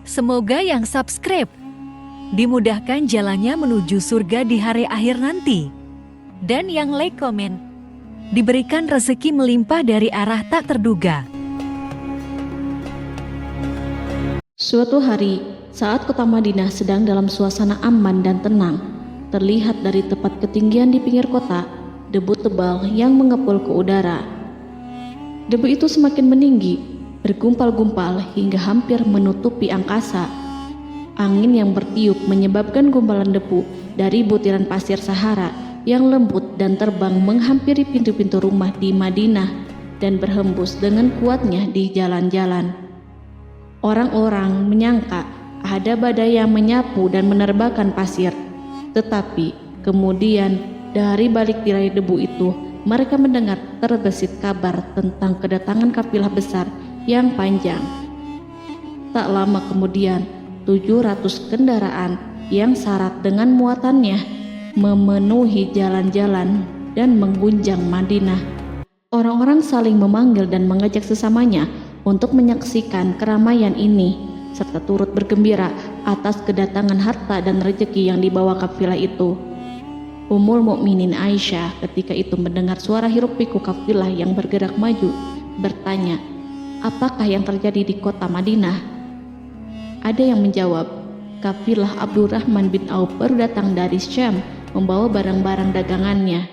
Semoga yang subscribe dimudahkan jalannya menuju surga di hari akhir nanti. Dan yang like komen diberikan rezeki melimpah dari arah tak terduga. Suatu hari, saat kota Madinah sedang dalam suasana aman dan tenang, terlihat dari tepat ketinggian di pinggir kota, debu tebal yang mengepul ke udara. Debu itu semakin meninggi, bergumpal-gumpal hingga hampir menutupi angkasa. Angin yang bertiup menyebabkan gumpalan debu dari butiran pasir Sahara yang lembut dan terbang menghampiri pintu-pintu rumah di Madinah dan berhembus dengan kuatnya di jalan-jalan. Orang-orang menyangka ada badai yang menyapu dan menerbangkan pasir, tetapi kemudian dari balik tirai debu itu mereka mendengar terbesit kabar tentang kedatangan kafilah besar yang panjang. Tak lama kemudian 700 kendaraan yang syarat dengan muatannya memenuhi jalan-jalan dan mengguncang Madinah. Orang-orang saling memanggil dan mengajak sesamanya untuk menyaksikan keramaian ini serta turut bergembira atas kedatangan harta dan rezeki yang dibawa kafilah itu. Ummul Mukminin Aisyah ketika itu mendengar suara hiruk-pikuk kafilah yang bergerak maju, bertanya, "Apakah yang terjadi di kota Madinah?" Ada yang menjawab, "Kafilah Abdurrahman bin Auf baru datang dari Syam membawa barang-barang dagangannya."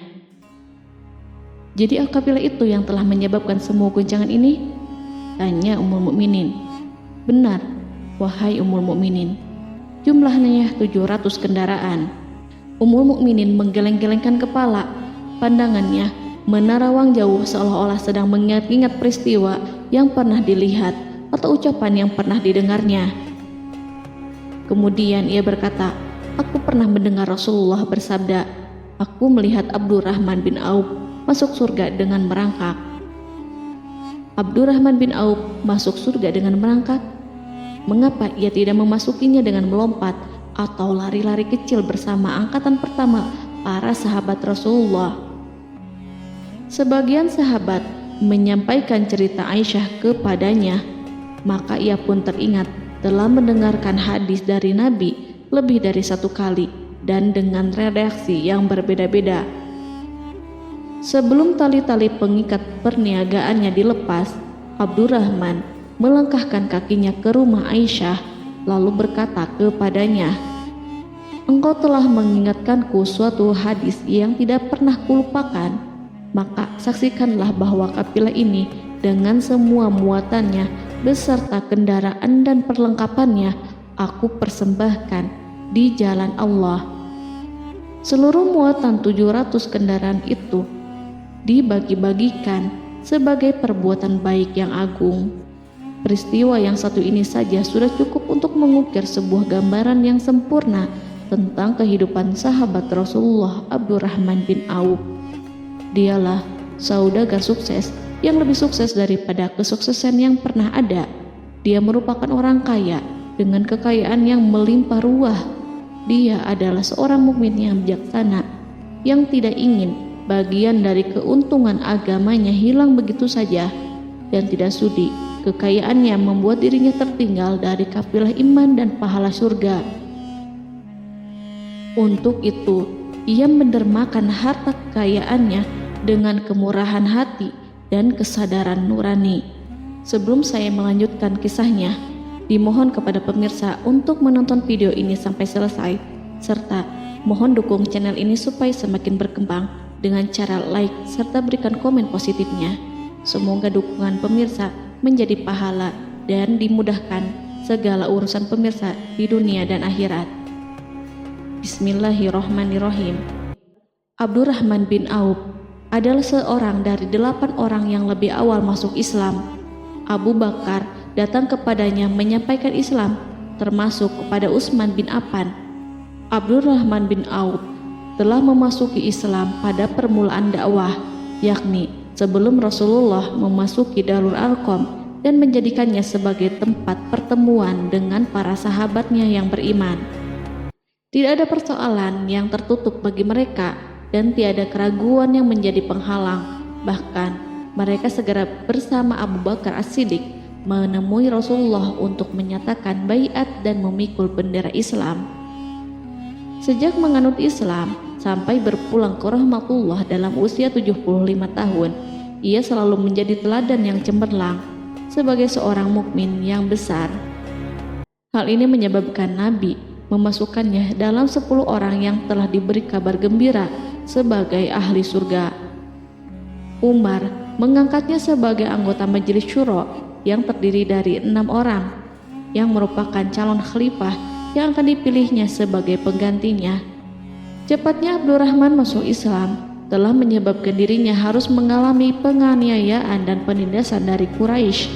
"Jadi kafilah itu yang telah menyebabkan semua guncangan ini?" tanya Ummul Mukminin. "Benar, wahai Ummul Mukminin. Jumlahnya 700 kendaraan." Ummul Mukminin menggeleng-gelengkan kepala. Pandangannya menerawang jauh seolah-olah sedang mengingat-ingat peristiwa yang pernah dilihat atau ucapan yang pernah didengarnya. Kemudian ia berkata, "Aku pernah mendengar Rasulullah bersabda, aku melihat Abdurrahman bin Auf masuk surga dengan merangkak." Abdurrahman bin Auf masuk surga dengan merangkak? Mengapa ia tidak memasukinya dengan melompat atau lari-lari kecil bersama angkatan pertama para sahabat Rasulullah? Sebagian sahabat menyampaikan cerita Aisyah kepadanya, maka ia pun teringat telah mendengarkan hadis dari Nabi lebih dari satu kali dan dengan redaksi yang berbeda-beda. Sebelum tali-tali pengikat perniagaannya dilepas, Abdurrahman melangkahkan kakinya ke rumah Aisyah lalu berkata kepadanya, "Engkau telah mengingatkanku suatu hadis yang tidak pernah kulupakan, maka saksikanlah bahwa kafilah ini dengan semua muatannya beserta kendaraan dan perlengkapannya aku persembahkan di jalan Allah." Seluruh muatan 700 kendaraan itu dibagi-bagikan sebagai perbuatan baik yang agung. Peristiwa yang satu ini saja sudah cukup untuk mengukir sebuah gambaran yang sempurna tentang kehidupan sahabat Rasulullah Abdurrahman bin Auf. Dialah saudagar sukses yang lebih sukses daripada kesuksesan yang pernah ada. Dia merupakan orang kaya dengan kekayaan yang melimpah ruah. Dia adalah seorang mukmin yang bijaksana yang tidak ingin bagian dari keuntungan agamanya hilang begitu saja dan tidak sudi kekayaannya membuat dirinya tertinggal dari kafilah iman dan pahala surga. Untuk itu, ia mendermakan harta kekayaannya dengan kemurahan hati dan kesadaran nurani. Sebelum saya melanjutkan kisahnya, dimohon kepada pemirsa untuk menonton video ini sampai selesai, serta mohon dukung channel ini supaya semakin berkembang dengan cara like serta berikan komen positifnya. Semoga dukungan pemirsa menjadi pahala dan dimudahkan segala urusan pemirsa di dunia dan akhirat. Bismillahirrohmanirrohim. Abdurrahman bin Auf adalah seorang dari 8 orang yang lebih awal masuk Islam. Abu Bakar datang kepadanya menyampaikan Islam, termasuk kepada Utsman bin Affan. Abdurrahman bin Auf telah memasuki Islam pada permulaan dakwah, yakni sebelum Rasulullah memasuki Darul Arqam dan menjadikannya sebagai tempat pertemuan dengan para sahabatnya yang beriman. Tidak ada persoalan yang tertutup bagi mereka dan tiada keraguan yang menjadi penghalang. Bahkan mereka segera bersama Abu Bakar As-Siddiq menemui Rasulullah untuk menyatakan baiat dan memikul bendera Islam. Sejak menganut Islam sampai berpulang ke rahmatullah dalam usia 75 tahun, ia selalu menjadi teladan yang cemerlang sebagai seorang mukmin yang besar. Hal ini menyebabkan Nabi memasukkannya dalam 10 orang yang telah diberi kabar gembira sebagai ahli surga. Umar mengangkatnya sebagai anggota majelis syuro yang terdiri dari 6 orang yang merupakan calon khalifah yang akan dipilihnya sebagai penggantinya. Cepatnya Abdurrahman masuk Islam telah menyebabkan dirinya harus mengalami penganiayaan dan penindasan dari Quraisy.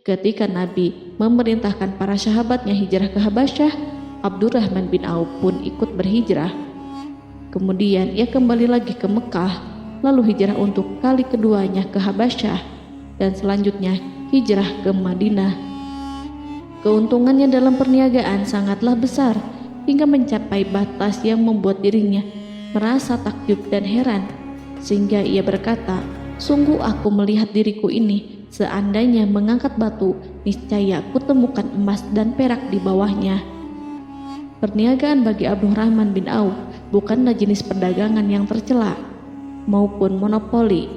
Ketika Nabi memerintahkan para sahabatnya hijrah ke Habasyah, Abdurrahman bin Auf pun ikut berhijrah. Kemudian ia kembali lagi ke Mekah, lalu hijrah untuk kali keduanya ke Habasyah, dan selanjutnya hijrah ke Madinah. Keuntungannya dalam perniagaan sangatlah besar, hingga mencapai batas yang membuat dirinya merasa takjub dan heran, sehingga ia berkata, "Sungguh aku melihat diriku ini, seandainya mengangkat batu, niscaya aku temukan emas dan perak di bawahnya." Perniagaan bagi Abdurrahman bin Auf bukanlah jenis perdagangan yang tercela maupun monopoli.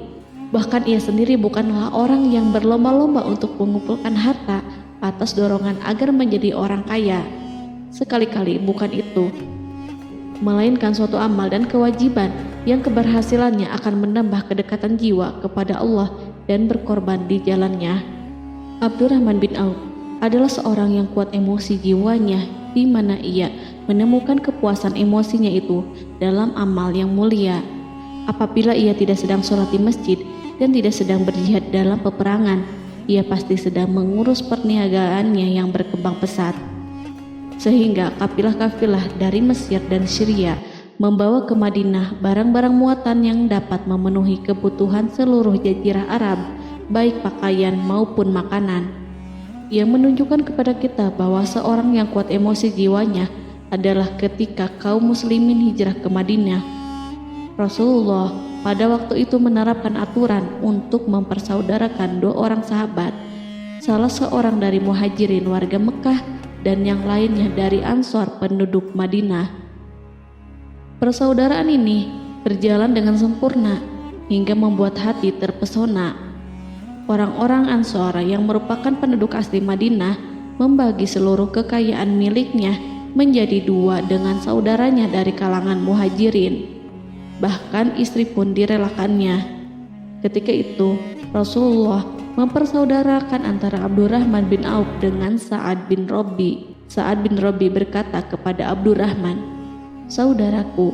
Bahkan ia sendiri bukanlah orang yang berlomba-lomba untuk mengumpulkan harta atas dorongan agar menjadi orang kaya. Sekali-kali bukan itu, melainkan suatu amal dan kewajiban yang keberhasilannya akan menambah kedekatan jiwa kepada Allah dan berkorban di jalannya. Abdurrahman bin Auf adalah seorang yang kuat emosi jiwanya, di mana ia menemukan kepuasan emosinya itu dalam amal yang mulia. Apabila ia tidak sedang sholat di masjid dan tidak sedang berjihad dalam peperangan, ia pasti sedang mengurus perniagaannya yang berkembang pesat. Sehingga kafilah-kafilah dari Mesir dan Syria membawa ke Madinah barang-barang muatan yang dapat memenuhi kebutuhan seluruh jazirah Arab, baik pakaian maupun makanan. Ia menunjukkan kepada kita bahwa seorang yang kuat emosi jiwanya adalah ketika kaum muslimin hijrah ke Madinah. Rasulullah pada waktu itu menerapkan aturan untuk mempersaudarakan 2 orang sahabat, salah seorang dari muhajirin warga Mekah dan yang lainnya dari Ansor penduduk Madinah. Persaudaraan ini berjalan dengan sempurna hingga membuat hati terpesona. Orang-orang Ansor yang merupakan penduduk asli Madinah membagi seluruh kekayaan miliknya menjadi 2 dengan saudaranya dari kalangan muhajirin. Bahkan istri pun direlakannya. Ketika itu Rasulullah mempersaudarakan antara Abdurrahman bin Auf dengan Sa'ad bin Rabi. Sa'ad bin Rabi berkata kepada Abdurrahman, "Saudaraku,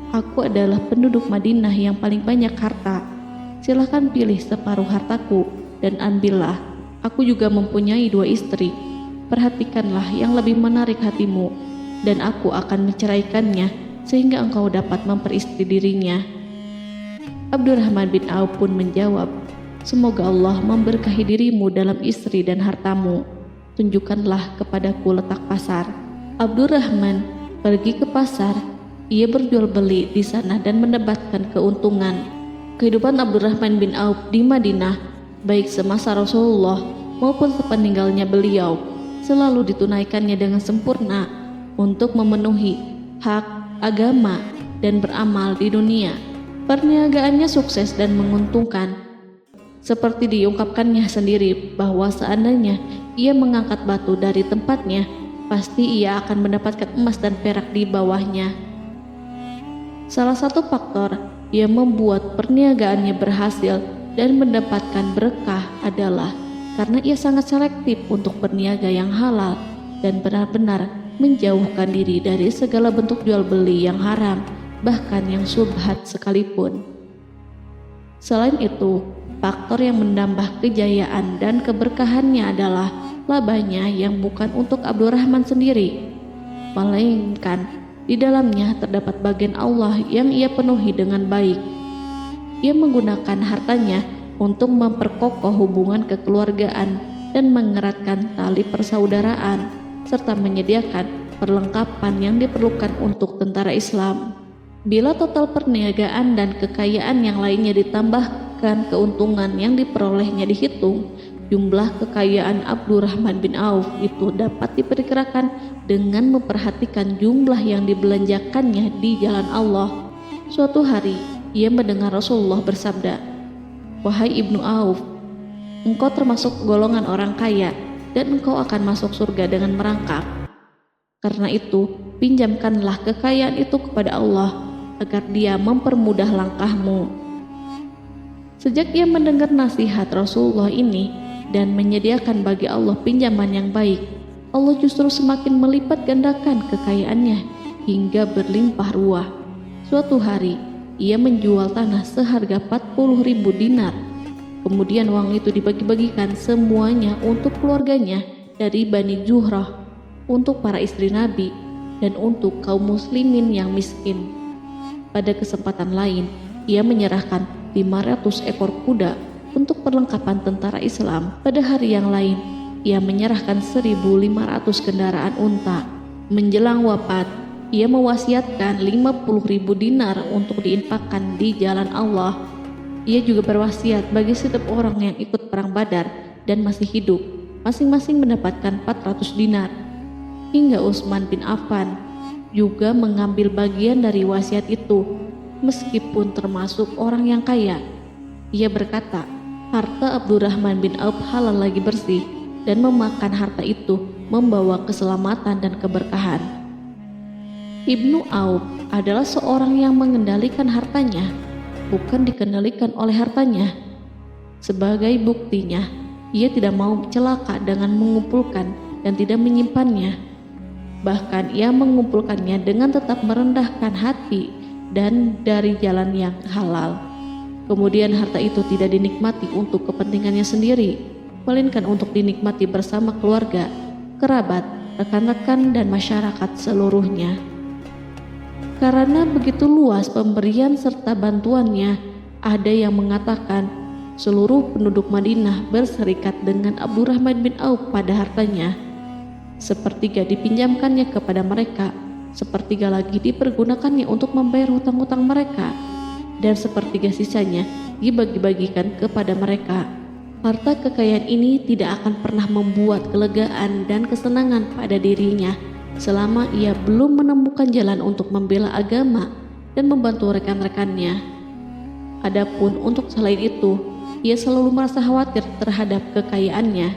aku adalah penduduk Madinah yang paling banyak harta. Silahkan pilih separuh hartaku dan ambillah. Aku juga mempunyai 2 istri. Perhatikanlah yang lebih menarik hatimu, dan aku akan menceraikannya sehingga engkau dapat memperistri dirinya." Abdurrahman bin Auf pun menjawab, "Semoga Allah memberkahi dirimu dalam istri dan hartamu. Tunjukkanlah kepadaku letak pasar." Abdurrahman pergi ke pasar. Ia berjual beli di sana dan mendapatkan keuntungan. Kehidupan Abdurrahman bin Auf di Madinah, baik semasa Rasulullah maupun sepeninggalnya beliau, selalu ditunaikannya dengan sempurna untuk memenuhi hak agama dan beramal di dunia. Perniagaannya sukses dan menguntungkan. Seperti diungkapkannya sendiri bahwa seandainya ia mengangkat batu dari tempatnya, pasti ia akan mendapatkan emas dan perak di bawahnya. Salah satu faktor yang membuat perniagaannya berhasil dan mendapatkan berkah adalah karena ia sangat selektif untuk berniaga yang halal dan benar-benar menjauhkan diri dari segala bentuk jual beli yang haram, bahkan yang syubhat sekalipun. Selain itu, faktor yang menambah kejayaan dan keberkahannya adalah labanya yang bukan untuk Abdurrahman sendiri, melainkan di dalamnya terdapat bagian Allah yang ia penuhi dengan baik. Ia menggunakan hartanya untuk memperkokoh hubungan kekeluargaan dan mengeratkan tali persaudaraan, serta menyediakan perlengkapan yang diperlukan untuk tentara Islam. Bila total perniagaan dan kekayaan yang lainnya ditambahkan keuntungan yang diperolehnya dihitung, Jumlah kekayaan Abdurrahman bin Auf itu dapat diperkirakan dengan memperhatikan jumlah yang dibelanjakannya di jalan Allah. Suatu hari, ia mendengar Rasulullah bersabda, "Wahai Ibnu Auf, engkau termasuk golongan orang kaya dan engkau akan masuk surga dengan merangkak. Karena itu, pinjamkanlah kekayaan itu kepada Allah agar Dia mempermudah langkahmu." Sejak ia mendengar nasihat Rasulullah ini dan menyediakan bagi Allah pinjaman yang baik, Allah justru semakin melipat gandakan kekayaannya hingga berlimpah ruah. Suatu hari, ia menjual tanah seharga 40.000 dinar. Kemudian uang itu dibagi-bagikan semuanya untuk keluarganya dari Bani Zuhrah, untuk para istri Nabi, dan untuk kaum muslimin yang miskin. Pada kesempatan lain, ia menyerahkan 500 ekor kuda untuk perlengkapan tentara Islam. Pada hari yang lain, ia menyerahkan 1.500 kendaraan unta. Menjelang wafat, ia mewasiatkan 50.000 dinar untuk diinfakkan di jalan Allah. Ia juga berwasiat bagi setiap orang yang ikut perang Badar dan masih hidup, masing-masing mendapatkan 400 dinar. Hingga Utsman bin Affan juga mengambil bagian dari wasiat itu, meskipun termasuk orang yang kaya. Ia berkata, harta Abdurrahman bin Auf halal lagi bersih, dan memakan harta itu membawa keselamatan dan keberkahan. Ibnu Auf adalah seorang yang mengendalikan hartanya, bukan dikendalikan oleh hartanya. Sebagai buktinya, ia tidak mau celaka dengan mengumpulkan dan tidak menyimpannya. Bahkan ia mengumpulkannya dengan tetap merendahkan hati dan dari jalan yang halal. Kemudian harta itu tidak dinikmati untuk kepentingannya sendiri, melainkan untuk dinikmati bersama keluarga, kerabat, rekan-rekan, dan masyarakat seluruhnya. Karena begitu luas pemberian serta bantuannya, ada yang mengatakan seluruh penduduk Madinah berserikat dengan Abdurrahman bin Auf pada hartanya. Sepertiga dipinjamkannya kepada mereka, sepertiga lagi dipergunakannya untuk membayar hutang-hutang mereka, dan sepertiga sisanya dibagi-bagikan kepada mereka. Harta kekayaan ini tidak akan pernah membuat kelegaan dan kesenangan pada dirinya selama ia belum menemukan jalan untuk membela agama dan membantu rekan-rekannya. Adapun untuk selain itu, ia selalu merasa khawatir terhadap kekayaannya.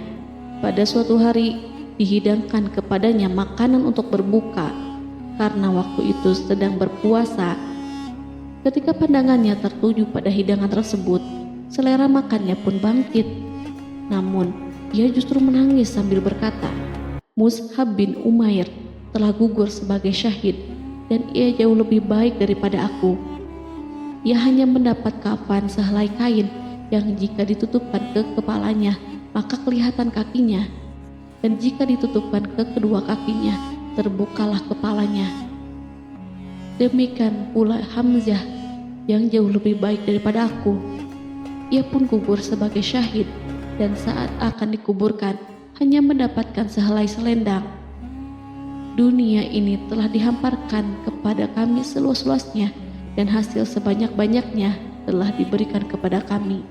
Pada suatu hari, dihidangkan kepadanya makanan untuk berbuka karena waktu itu sedang berpuasa. Ketika pandangannya tertuju pada hidangan tersebut, selera makannya pun bangkit. Namun, ia justru menangis sambil berkata, "Mus'hab bin Umair telah gugur sebagai syahid, dan ia jauh lebih baik daripada aku. Ia hanya mendapat kafan sehelai kain yang jika ditutupkan ke kepalanya, maka kelihatan kakinya, dan jika ditutupkan ke kedua kakinya, terbukalah kepalanya. Demikian pula Hamzah yang jauh lebih baik daripada aku. Ia pun gugur sebagai syahid, dan saat akan dikuburkan hanya mendapatkan sehelai selendang. Dunia ini telah dihamparkan kepada kami seluas-luasnya, dan hasil sebanyak-banyaknya telah diberikan kepada kami.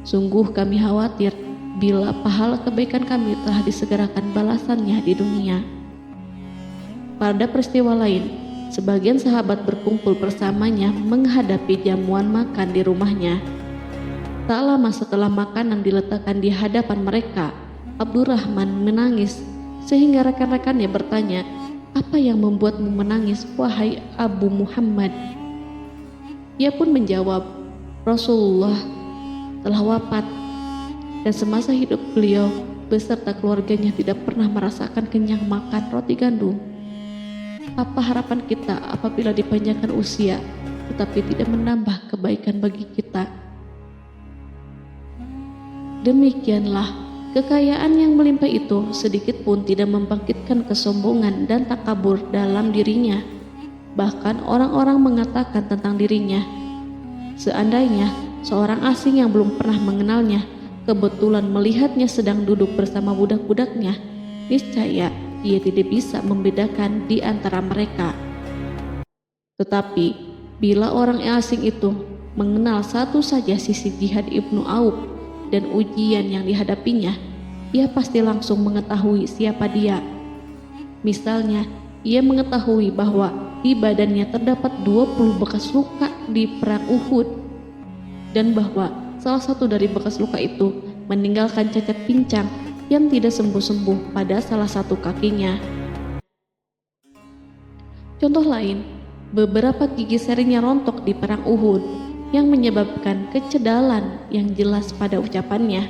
Sungguh kami khawatir bila pahala kebaikan kami telah disegerakan balasannya di dunia." Pada peristiwa lain, sebagian sahabat berkumpul bersamanya menghadapi jamuan makan di rumahnya. Tak lama setelah makanan diletakkan di hadapan mereka, Abdurrahman menangis sehingga rekan-rekannya bertanya, "Apa yang membuatmu menangis, wahai Abu Muhammad?" Ia pun menjawab, "Rasulullah telah wafat, dan semasa hidup beliau beserta keluarganya tidak pernah merasakan kenyang makan roti gandum. Apa harapan kita apabila dipanjangkan usia, tetapi tidak menambah kebaikan bagi kita?" Demikianlah, kekayaan yang melimpah itu sedikit pun tidak membangkitkan kesombongan dan takabur dalam dirinya. Bahkan orang-orang mengatakan tentang dirinya, seandainya seorang asing yang belum pernah mengenalnya kebetulan melihatnya sedang duduk bersama budak-budaknya, niscaya ia tidak bisa membedakan di antara mereka. Tetapi bila orang asing itu mengenal satu saja sisi jihad Ibnu Auf, dan ujian yang dihadapinya, ia pasti langsung mengetahui siapa dia. Misalnya, ia mengetahui bahwa di badannya terdapat 20 bekas luka di perang Uhud, dan bahwa salah satu dari bekas luka itu meninggalkan cacat pincang yang tidak sembuh-sembuh pada salah satu kakinya. Contoh lain, beberapa gigi serinya rontok di perang Uhud yang menyebabkan kecedalan yang jelas pada ucapannya.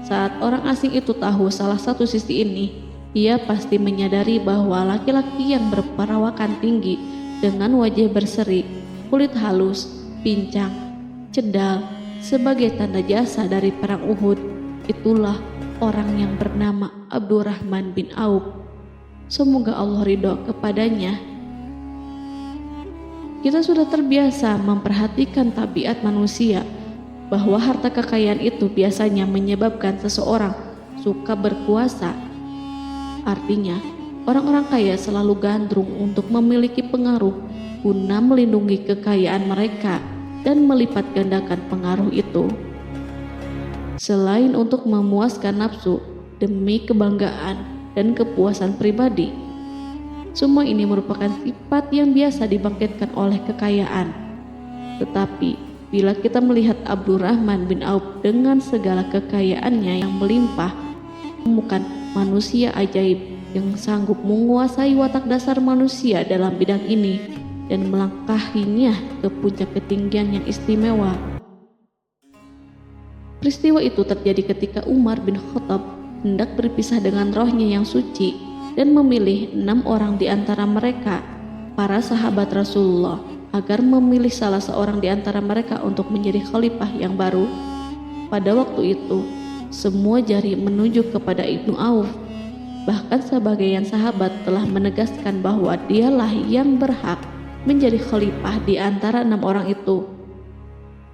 Saat orang asing itu tahu salah satu sisi ini, ia pasti menyadari bahwa laki-laki yang berperawakan tinggi dengan wajah berseri, kulit halus, pincang, cedal sebagai tanda jasa dari perang Uhud, itulah orang yang bernama Abdurrahman bin Auf. Semoga Allah ridho kepadanya. Kita sudah terbiasa memperhatikan tabiat manusia, bahwa harta kekayaan itu biasanya menyebabkan seseorang suka berkuasa. Artinya, orang-orang kaya selalu gandrung untuk memiliki pengaruh guna melindungi kekayaan mereka dan melipat gandakan pengaruh itu. Selain untuk memuaskan nafsu demi kebanggaan dan kepuasan pribadi, semua ini merupakan sifat yang biasa dibangkitkan oleh kekayaan. Tetapi bila kita melihat Abdurrahman bin Auf dengan segala kekayaannya yang melimpah, menemukan manusia ajaib yang sanggup menguasai watak dasar manusia dalam bidang ini dan melangkahinya ke puncak ketinggian yang istimewa. Peristiwa itu terjadi ketika Umar bin Khattab hendak berpisah dengan rohnya yang suci dan memilih 6 orang di antara mereka, para sahabat Rasulullah, agar memilih salah seorang di antara mereka untuk menjadi khalifah yang baru. Pada waktu itu, semua jari menunjuk kepada Ibnu Auf. Bahkan sebagian sahabat telah menegaskan bahwa dialah yang berhak menjadi khalifah di antara 6 orang itu.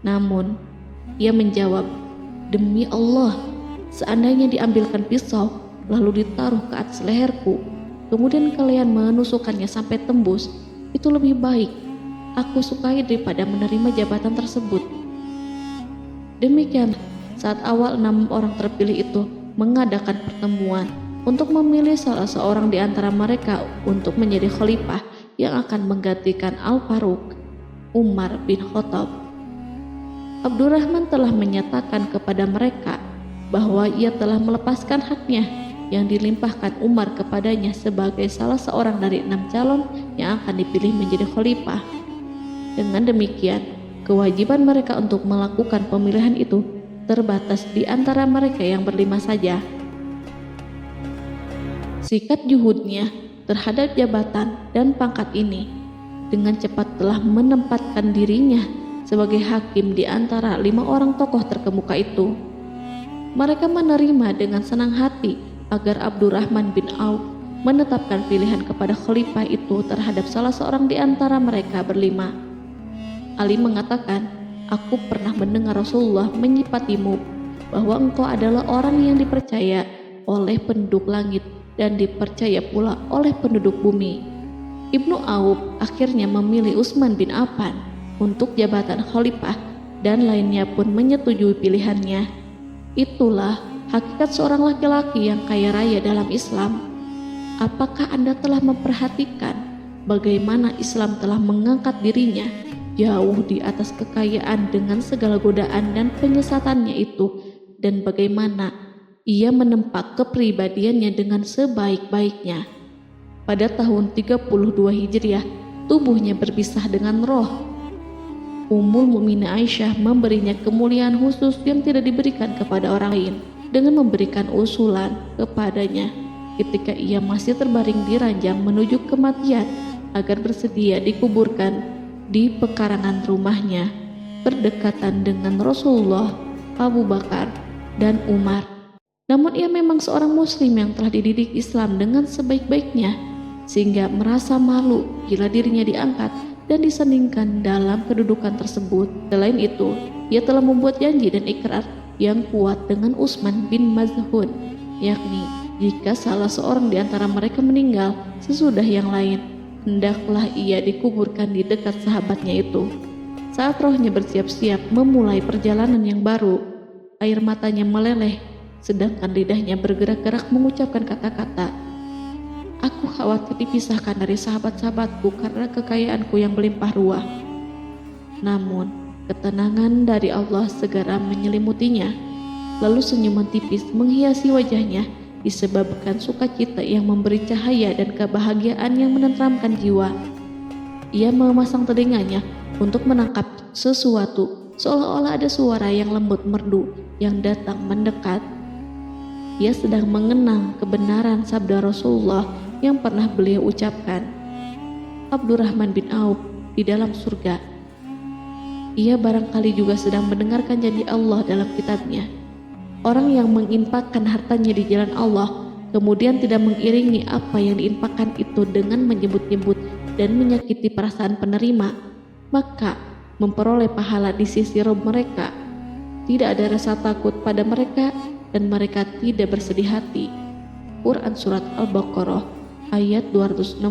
Namun, ia menjawab, "Demi Allah, seandainya diambilkan pisau lalu ditaruh ke atas leherku, kemudian kalian menusukkannya sampai tembus, itu lebih baik aku sukai daripada menerima jabatan tersebut." Demikian, saat awal 6 orang terpilih itu mengadakan pertemuan untuk memilih salah seorang di antara mereka untuk menjadi khalifah yang akan menggantikan Al-Faruq, Umar bin Khattab, Abdurrahman telah menyatakan kepada mereka bahwa ia telah melepaskan haknya yang dilimpahkan Umar kepadanya sebagai salah seorang dari 6 calon yang akan dipilih menjadi khalifah. Dengan demikian, kewajiban mereka untuk melakukan pemilihan itu terbatas di antara mereka yang berlima saja. Sikat juhudnya terhadap jabatan dan pangkat ini dengan cepat telah menempatkan dirinya sebagai hakim di antara 5 orang tokoh terkemuka itu. Mereka menerima dengan senang hati agar Abdurrahman bin Auf menetapkan pilihan kepada khalifah itu terhadap salah seorang di antara mereka berlima. Ali mengatakan, "Aku pernah mendengar Rasulullah menyifatimu bahwa engkau adalah orang yang dipercaya oleh penduduk langit dan dipercaya pula oleh penduduk bumi." Ibnu Auf akhirnya memilih Utsman bin Affan untuk jabatan khalifah dan lainnya pun menyetujui pilihannya. Itulah hakikat seorang laki-laki yang kaya raya dalam Islam. Apakah Anda telah memperhatikan bagaimana Islam telah mengangkat dirinya jauh di atas kekayaan dengan segala godaan dan penyesatannya itu, dan bagaimana ia menempa kepribadiannya dengan sebaik-baiknya? Pada tahun 32 Hijriah, tubuhnya berpisah dengan roh. Ummul Mukminin Aisyah memberinya kemuliaan khusus yang tidak diberikan kepada orang lain dengan memberikan usulan kepadanya ketika ia masih terbaring di ranjang menuju kematian agar bersedia dikuburkan di pekarangan rumahnya berdekatan dengan Rasulullah, Abu Bakar, dan Umar. Namun ia memang seorang muslim yang telah dididik Islam dengan sebaik-baiknya, sehingga merasa malu bila dirinya diangkat dan disandingkan dalam kedudukan tersebut. Selain itu, ia telah membuat janji dan ikrar yang kuat dengan Utsman bin Maz'un, yakni jika salah seorang di antara mereka meninggal sesudah yang lain, hendaklah ia dikuburkan di dekat sahabatnya itu. Saat rohnya bersiap-siap memulai perjalanan yang baru, air matanya meleleh, sedangkan lidahnya bergerak-gerak mengucapkan kata-kata. Aku khawatir dipisahkan dari sahabat-sahabatku karena kekayaanku yang melimpah ruah. Namun, ketenangan dari Allah segera menyelimutinya. Lalu senyuman tipis menghiasi wajahnya disebabkan sukacita yang memberi cahaya dan kebahagiaan yang menenteramkan jiwa. Ia memasang telinganya untuk menangkap sesuatu, seolah-olah ada suara yang lembut merdu yang datang mendekat. Ia sedang mengenang kebenaran sabda Rasulullah yang pernah beliau ucapkan, Abdurrahman bin Auf di dalam surga. Ia barangkali juga sedang mendengarkan janji Allah dalam kitabnya. Orang yang menginfakkan hartanya di jalan Allah, kemudian tidak mengiringi apa yang diinfakkan itu dengan menyebut-nyebut dan menyakiti perasaan penerima, maka memperoleh pahala di sisi Rabb mereka. Tidak ada rasa takut pada mereka dan mereka tidak bersedih hati. Quran Surat Al-Baqarah ayat 262.